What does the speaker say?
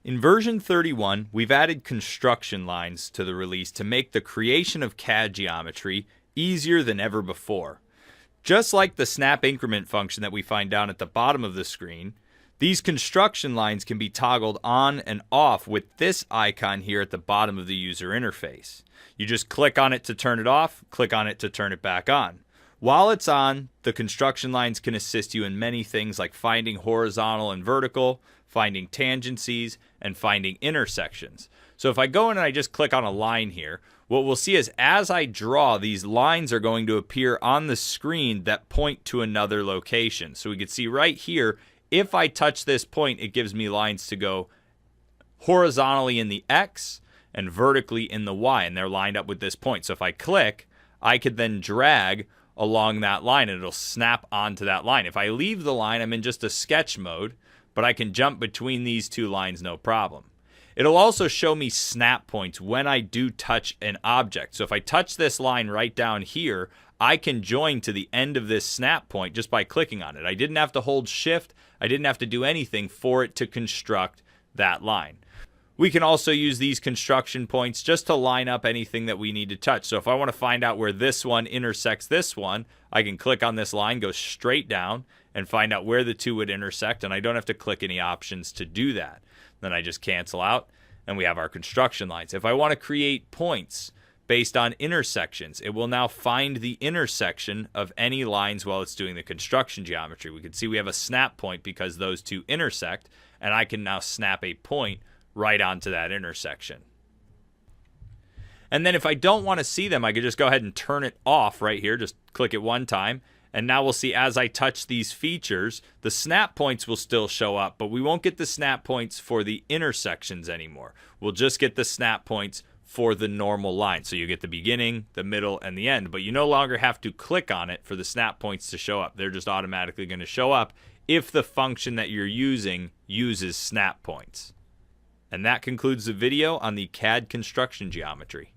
In version 31, we've added construction lines to the release to make the creation of CAD geometry easier than ever before. Just like the snap increment function that we find down at the bottom of the screen, these construction lines can be toggled on and off with this icon here at the bottom of the user interface. You just click on it to turn it off, click on it to turn it back on. While it's on, the construction lines can assist you in many things like finding horizontal and vertical, finding tangencies, and finding intersections. So if I go in and I just click on a line here, what we'll see is as I draw, these lines are going to appear on the screen that point to another location. So we can see right here, if I touch this point, it gives me lines to go horizontally in the X and vertically in the Y, and they're lined up with this point. So if I click, I could then drag along that line and it'll snap onto that line. If I leave the line, I'm in just a sketch mode, but I can jump between these two lines no problem. It'll also show me snap points when I do touch an object. So if I touch this line right down here, I can join to the end of this snap point just by clicking on it. I didn't have to hold shift. I didn't have to do anything for it to construct that line. We can also use these construction points just to line up anything that we need to touch. So if I want to find out where this one intersects this one, I can click on this line, go straight down, and find out where the two would intersect, and I don't have to click any options to do that. Then I just cancel out, and we have our construction lines. If I want to create points based on intersections, it will now find the intersection of any lines while it's doing the construction geometry. We can see we have a snap point because those two intersect, and I can now snap a point right onto that intersection. And then if I don't want to see them, I could just go ahead and turn it off right here. Just click it one time. And now we'll see as I touch these features, the snap points will still show up, but we won't get the snap points for the intersections anymore. We'll just get the snap points for the normal line. So you get the beginning, the middle, and the end, but you no longer have to click on it for the snap points to show up. They're just automatically going to show up if the function that you're using uses snap points. And that concludes the video on the CAD construction geometry.